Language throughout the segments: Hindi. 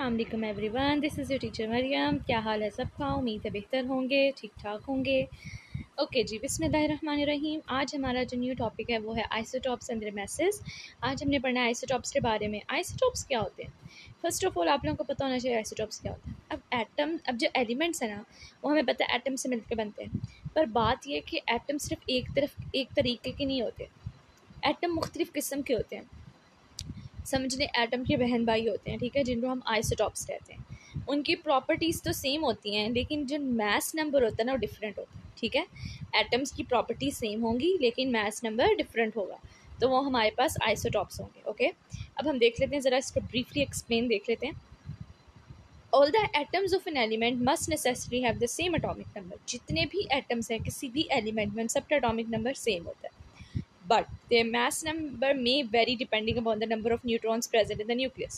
अस्सलाम वालेकुम everyone, this is your teacher Mariam. क्या हाल है सबका? उम्मीद है बेहतर होंगे, ठीक ठाक होंगे। ओके जी, बिस्मिल्लाहिर्रहमानिर्रहीम। आज हमारा जो न्यू टॉपिक है वो है आइसोटॉप्स एंड देयर मैसेज। आज हमने पढ़ना है आइसोटॉप्स के बारे में। आइसोटॉप्स क्या होते हैं? फर्स्ट ऑफ ऑल आप लोगों को पता होना चाहिए आइसोटॉप्स क्या होता है। अब जो एलिमेंट्स हैं ना, वो हमें पता है एटम से मिलकर बनते हैं, पर बात यह है कि एटम सिर्फ एक तरीके के नहीं होते। एटम मुख्तलिफ़ किस्म के होते हैं। समझ लें एटम के बहन भाई होते हैं, ठीक है, जिनको हम आइसोटॉप्स कहते हैं। उनकी प्रॉपर्टीज़ तो सेम होती हैं, लेकिन जो मास नंबर होता है ना वो डिफरेंट होता है, ठीक है। एटम्स की प्रॉपर्टीज सेम होंगी लेकिन मास नंबर डिफरेंट होगा, तो वो हमारे पास आइसोटॉप्स होंगे। ओके, अब हम देख लेते हैं, ज़रा इसको ब्रीफली एक्सप्लेन देख लेते हैं। All the atoms of an element must necessary have the same atomic number. जितने भी एटम्स हैं किसी भी एलिमेंट में, सबका एटॉमिक नंबर सेम होता है, but their mass number may vary depending upon the number of neutrons present in the nucleus।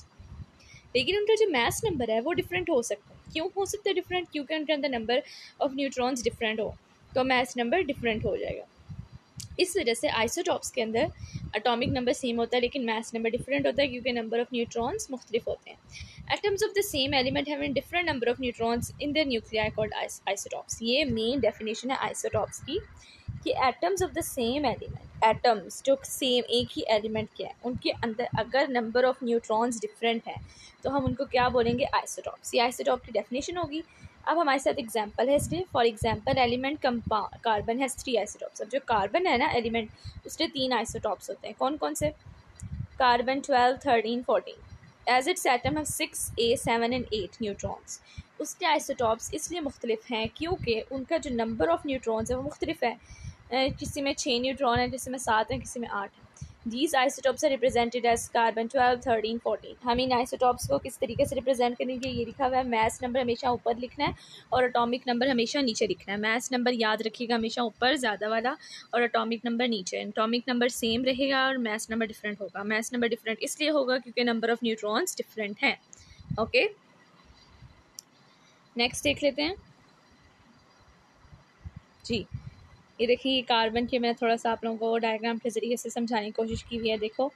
लेकिन उनका जो mass number है वो different हो सकता है। क्यों हो सकता है different? क्योंकि उनके अंदर number of neutrons different हो, तो mass number different हो जाएगा। इस वजह से आइसोटॉप्स के अंदर एटॉमिक नंबर सेम होता है लेकिन मास नंबर डिफरेंट होता है, क्योंकि नंबर ऑफ न्यूट्रॉन्स मुख्तलिफ होते हैं। Atoms of the same element having different number of neutrons in their nuclei called isotopes. ये मेन डेफिनेशन है आइसोटॉप्स की, कि atoms of the same element, atoms जो सेम एक ही एलिमेंट के हैं, उनके अंदर अगर नंबर ऑफ न्यूट्रॉन्स डिफरेंट हैं तो हम उनको क्या बोलेंगे? आइसोटॉप्स। ये आइसोटॉप की डेफिनेशन होगी। अब हमारे साथ एग्जांपल है इसलिए, for example element carbon has 3 isotopes. अब जो कार्बन है ना एलिमेंट, उसके 3 आइसोटॉप्स होते हैं। कौन कौन से? Carbon 12, 13, 14। As its atom have 6, 7 and 8 neutrons. उसके आइसोटॉप्स इसलिए मुख्तलिफ हैं क्योंकि उनका जो नंबर ऑफ न्यूट्रॉन्स है वो मुख्तलिफ है। किसी में 6 न्यूट्रॉन है, किसी में 7 है, किसी में 8 है। These isotopes are represented as carbon 12, 13, 14। हम इन आइसोटॉप्स को किस तरीके से रिप्रेजेंट करेंगे? ये लिखा हुआ है, मैस नंबर हमेशा ऊपर लिखना है और एटॉमिक नंबर हमेशा नीचे लिखना है। मैस नंबर याद रखिएगा हमेशा ऊपर ज़्यादा वाला, और एटॉमिक नंबर नीचे। एटॉमिक नंबर सेम रहेगा और मैस नंबर डिफरेंट होगा। मैस नंबर डिफरेंट इसलिए होगा क्योंकि नंबर ऑफ न्यूट्रॉन्स डिफरेंट हैं। ओके, नेक्स्ट देख लेते हैं जी। ये देखिए कार्बन के मैं थोड़ा सा आप लोगों को डायग्राम के ज़रिए से समझाने की कोशिश की हुई है। देखो,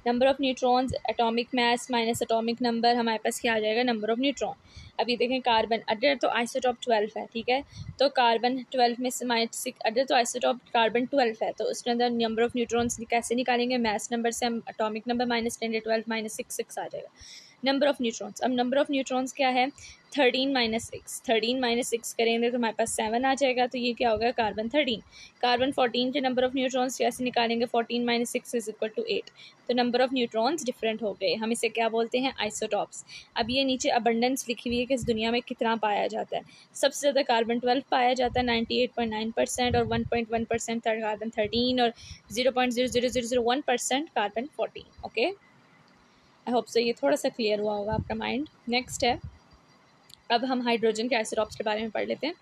number of neutrons atomic mass minus atomic number, हमारे पास क्या आ जाएगा? Number of neutron. अब ये देखें कार्बन, अगर तो आइसोटॉप 12 है, ठीक है, तो कार्बन 12 में से -6, अगर तो आइसोटॉप कार्बन 12 है तो उसके अंदर नंबर ऑफ़ न्यूट्रॉन्स कैसे निकालेंगे? मास नंबर से हम एटॉमिक नंबर -10, 12 -6 आ जाएगा नंबर ऑफ़ न्यूट्रॉन्स। अब नंबर ऑफ़ न्यूट्रॉन्स क्या है? 13 - 6 करेंगे तो हमारे पास 7 आ जाएगा, तो ये क्या होगा? कार्बन 13। कार्बन 14 के नंबर ऑफ़ न्यूट्रॉन्स कैसे निकालेंगे? 14 - 6 = 8। तो नंबर ऑफ़ न्यूट्रॉन्स डिफरेंट हो गए। हम इसे क्या बोलते हैं? आइसोटॉप्स। अब ये नीचे अबंडेंस लिखी हुई है कि इस दुनिया में कितना पाया जाता है। सबसे ज़्यादा कार्बन 12 पाया जाता है 98.9%, और 1.1% कार्बन 13, और 0.00001% carbon 14। Okay, I hope so ये थोड़ा सा क्लियर हुआ होगा आपका माइंड। नेक्स्ट है, अब हम हाइड्रोजन के आइसोटॉप्स के बारे में पढ़ लेते हैं।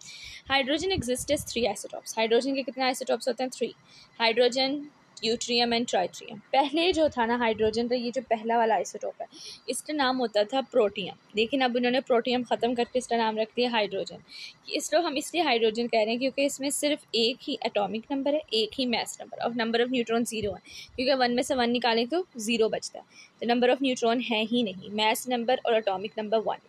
Hydrogen exist as 3 isotopes. Hydrogen के कितने आइसोटॉप्स होते हैं? 3। Hydrogen, deuterium and tritium. पहले जो था ना हाइड्रोजन का, ये जो पहला वाला आइसोटॉप है, इसका नाम होता था प्रोटियम, लेकिन अब उन्होंने प्रोटियम ख़त्म करके इसका नाम रख दिया हाइड्रोजन। इसको हम इसलिए हाइड्रोजन कह रहे हैं क्योंकि इसमें सिर्फ एक ही एटॉमिक नंबर है, एक ही मास नंबर, और नंबर ऑफ न्यूट्रॉन 0 है, क्योंकि 1 में से 1 निकालें तो 0 बचता है, तो नंबर ऑफ न्यूट्रॉन है ही नहीं। मास नंबर और atomic number 1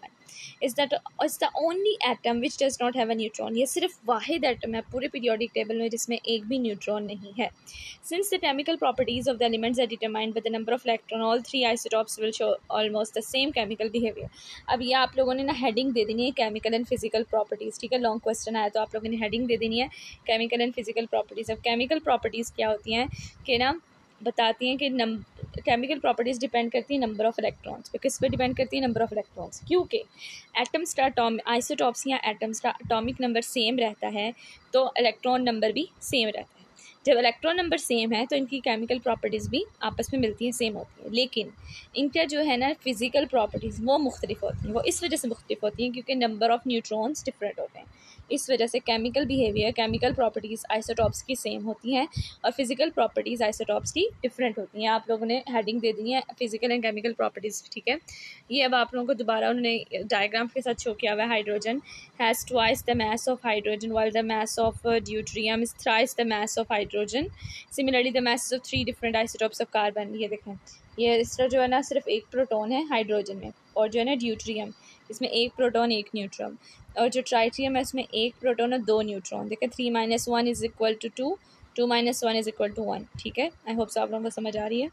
is the only atom which does not have a neutron। ये सिर्फ वाहिद एटम है पूरे पीरियोडिक टेबल में जिसमें एक भी न्यूट्रॉन नहीं है। Since the chemical properties of the elements are determined by the number of electron, all 3 isotopes will show almost the same chemical behavior। अब ये आप लोगों ने ना हेडिंग दे देनी है केमिकल एंड फिजिकल प्रॉपर्टीज़, ठीक है। लॉन्ग क्वेश्चन आया तो आप लोगों ने हेडिंग दे देनी है केमिकल एंड फिजिकल प्रॉपर्टीज़। अब केमिकल प्रॉपर्टीज़ क्या होती हैं कि ना बताती हैं कि केमिकल प्रॉपर्टीज़ डिपेंड करती है नंबर ऑफ़ इलेक्ट्रॉन्स पे। किस पे डिपेंड करती है? Number of electrons. क्योंकि एटम्स का आइसोटॉप्स या एटम्स का एटॉमिक नंबर सेम रहता है तो इलेक्ट्रॉन नंबर भी सेम रहता है। जब इलेक्ट्रॉन नंबर सेम है तो इनकी केमिकल प्रॉपर्टीज़ भी आपस में मिलती हैं, सेम होती हैं, लेकिन इनका जो है ना फिज़िकल प्रॉपर्टीज़ वो मुख्तलिफ होती हैं। वो इस वजह से मुख्तलिफ होती हैं क्योंकि नंबर ऑफ़ न्यूट्रॉन्स डिफरेंट होते हैं। इस वजह से chemical behaviour, chemical properties isotopes की सेम होती हैं और फिज़िकल प्रॉपर्टीज़ आइसोटॉप्स की डिफरेंट होती हैं। आप लोगों ने हेडिंग दे दी है फिज़िकल एंड केमिकल प्रॉपर्टीज़, ठीक है। ये अब आप लोगों को दोबारा उन्होंने डायग्राम के साथ शो किया हुआ है। Hydrogen has twice the mass of hydrogen while the mass of deuterium is thrice the mass of hydrogen. Similarly, the masses of 3 different isotopes of carbon, ये देखें, ये इसका जो है ना सिर्फ एक प्रोटॉन है हाइड्रोजन में, और जो है ना ड्यूट्रियम इसमें एक प्रोटॉन एक न्यूट्रॉन, और जो ट्राइट्रियम है उसमें एक प्रोटॉन और दो न्यूट्रॉन। देखिए 3 - 1 is equal to 2, 2 - 1 is equal to 1। ठीक है, आई होप सब आप लोगों को समझ आ रही है।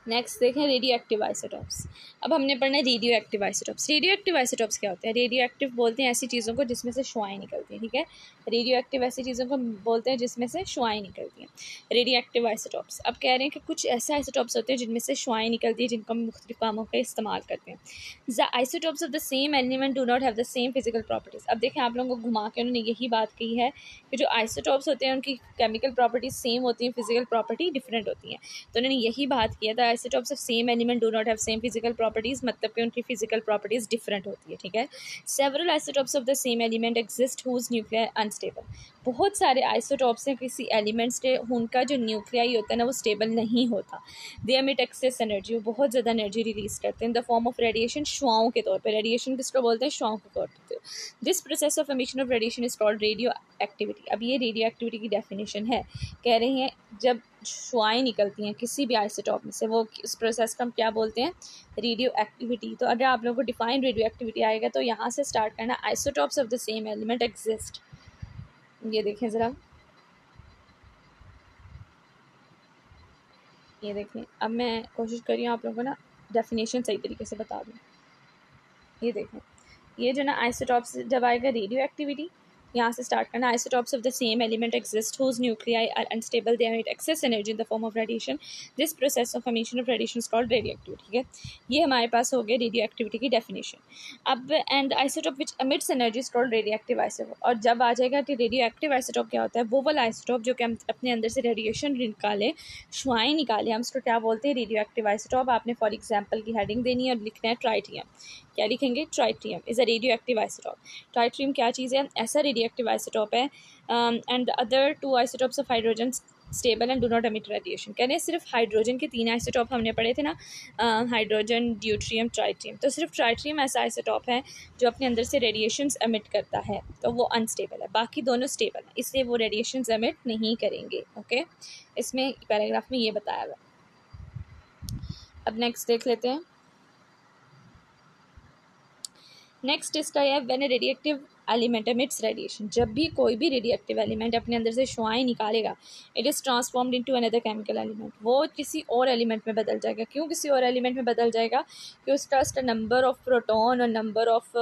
नेक्स्ट देखें रेडियो एक्टिव आइसोटॉप्स। अब हमने पढ़ना है radio active isotopes. Radio active isotopes क्या होते हैं? रेडियो एक्टिव बोलते हैं ऐसी चीज़ों को जिसमें से शुआएं निकलती हैं। ठीक है, रेडियो एक्टिव ऐसी चीज़ों को बोलते हैं जिसमें से शुआएं निकलती हैं, रेडियो एक्टिव आइसोटॉप्स। अब कह रहे हैं कि कुछ ऐसे आइसोटॉप्स होते हैं जिनमें से शुआएं निकलती हैं जिनको हम मुख्तलिफ कामों का इस्तेमाल करते हैं। The isotopes of the same element do not have the same physical properties. अब देखें आप लोगों को घुमा के उन्होंने यही बात कही है कि जो आइसोटॉप्स होते हैं उनकी केमिकल प्रॉपर्टीज सेम होती हैं, फिजिकल प्रॉपर्टी डिफरेंट होती हैं। तो उन्होंने यही बात किया था, isotopes of same element do not have same physical properties, मतलब कि उनकी फिजिकल प्रॉपर्टीज डिफरेंट होती है। ठीक है, several isotopes of the same element exist whose nuclear unstable. बहुत सारे आइसोटॉप्स हैं किसी एलिमेंट्स के, उनका जो न्यूक्लियाई होता है ना वो स्टेबल नहीं होता। दे एमिट एक्सेस एनर्जी, वो बहुत ज़्यादा एनर्जी रिलीज करते हैं in the form of radiation, शुआओं के तौर पर। रेडिएशन किसको बोलते हैं? शुआओं के तौर पर। This process of emission of radiation is called radio activity. अब ये रेडियो एक्टिविटी की डेफिनेशन है, कह रहे हैं जब शुआएं निकलती हैं किसी भी आइसोटॉप में से, वो उस प्रोसेस का हम क्या बोलते हैं? Radio activity. तो अगर आप लोगों को डिफाइन रेडियो एक्टिविटी आएगा तो यहाँ से स्टार्ट करना, isotopes of the same element exist. ये देखें ज़रा, ये देखें, अब मैं कोशिश कर रही हूँ आप लोगों को ना डेफिनेशन सही तरीके से बता दूँ। ये देखें, ये जो ना आइसोटॉप्स जब आएगा रेडियो एक्टिविटी, यहाँ से स्टार्ट करना, isotopes of the same element exist whose nuclei are unstable, they emit excess energy in the form of radiation, this process of emission of radiation is called radioactivity. ठीक है, ये हमारे पास हो गया रेडियो एक्टिविटी की डेफिनेशन। अब and isotope which emits energy is called radioactive isotope. और जब आ जाएगा कि रेडियो एक्टिव आइसोटॉप क्या होता है, वो वाला आइसोटॉप जो कि हम अपने अंदर से रेडिएशन निकाले, शुआएं निकाले, हम उसको क्या बोलते हैं? Radioactive isotope. आपने फॉर एग्जाम्पल की हेडिंग देनी है और लिखना है ट्राइटियम। क्या लिखेंगे? Tritium is a radioactive isotope. Tritium क्या चीज़ है? ऐसा रेडियो एक्टिव आइसोटॉप है। And other two isotopes of hydrogen stable and do not emit radiation. कहने सिर्फ हाइड्रोजन के 3 आइसोटॉप हमने पढ़े थे ना, हाइड्रोजन, ड्यूट्रियम, ट्राइटियम। तो सिर्फ ट्राइटियम ऐसा आइसोटॉप है जो अपने अंदर से रेडिएशंस एमिट करता है, तो वो अनस्टेबल है। बाकी दोनों स्टेबल है, इसलिए वो रेडिएशंस एमिट नहीं करेंगे। ओके, इसमें पैराग्राफ में ये बताया हुआ। अब नेक्स्ट देख लेते हैं। नेक्स्ट इसका है when a radioactive element emits radiation. जब भी कोई भी रेडिएक्टिव एलिमेंट अपने अंदर से शुआएं निकालेगा, it is transformed into another chemical element, वो किसी और एलिमेंट में बदल जाएगा। क्यों किसी और एलिमेंट में बदल जाएगा? कि उसका नंबर ऑफ प्रोटॉन और नंबर ऑफ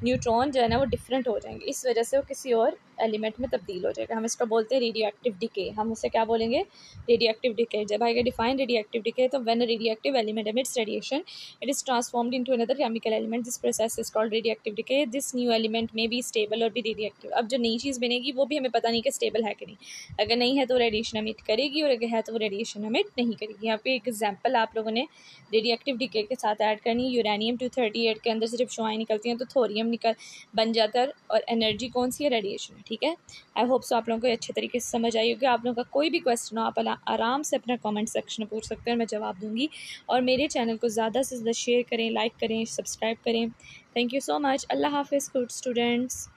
न्यूट्रॉन जो है ना वो डिफरेंट हो जाएंगे, इस वजह से वो किसी और एलिमेंट में तब्दील हो जाएगा। हम इसको बोलते हैं रेडियो एक्टिव डिके। हम उसे क्या बोलेंगे? Radioactive decay. जब आएगा डिफाइन रेडियो एक्टिव डिके, तो when a radioactive element emits radiation, it is transformed into another chemical element, this process is called radioactive decay. This new element may be stable और भी रेडियो एक्टिव। अब जो नई चीज़ बनेगी वो भी हमें पता नहीं कि स्टेबल है कि नहीं। अगर नहीं है तो रेडिएशन एमिट करेगी, और अगर है तो वो रेडिएशन एमिट नहीं करेगी। यहाँ पे एक एग्जाम्पल आप लोगों ने रेडियो एक्टिव डिके के साथ ऐड करनी। यूरेनियम 238 के अंदर से जब शुआएं निकलती हैं तो थोरियम निकल बन जाता है, और एनर्जी कौन सी है? रेडिएशन है। ठीक है, आई होप सो आप लोगों को अच्छे तरीके से समझ आई होगी। आप लोगों का कोई भी क्वेश्चन हो आप आराम से अपना कमेंट सेक्शन में पूछ सकते हैं, मैं जवाब दूंगी। और मेरे चैनल को ज़्यादा से ज़्यादा शेयर करें, लाइक करें, सब्सक्राइब करें। Thank you so much. अल्लाह हाफिज़ गुड स्टूडेंट्स।